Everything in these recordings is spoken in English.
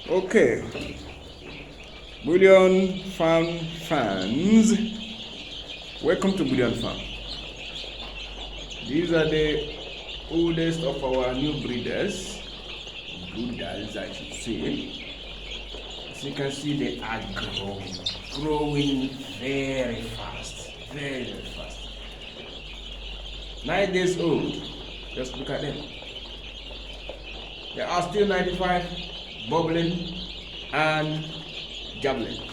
Okay, Bullion Farm fans, welcome to Bullion Farm. These are the oldest of our new brooders, I should say. As you can see, they are growing very fast, very fast. 9 days old, just look at them. They are still 95, bubbling and jabbling.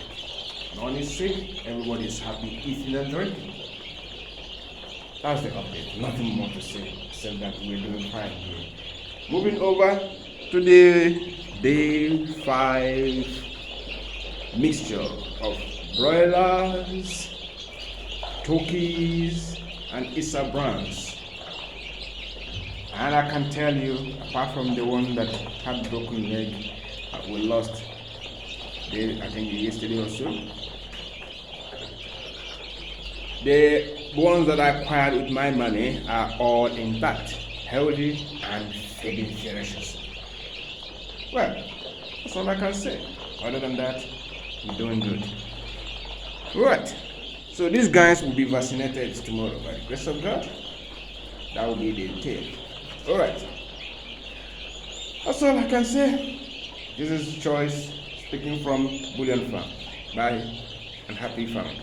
No one is sick, everybody is happy eating and drinking. That's the update, nothing more to say except that we're doing fine here. Moving over to the day 5 mixture of broilers, turkeys, and Issa brands. And I can tell you, apart from the one that had broken leg, we lost, I think yesterday or so, the ones that I acquired with my money are all intact, healthy, and feeding ferocious. Well, that's all I can say. Other than that, we're doing good. Right. So these guys will be vaccinated tomorrow by the grace of God. That will be the tail. Alright. That's all I can say. This is Choice speaking from Bullion Farm. Bye and happy farming.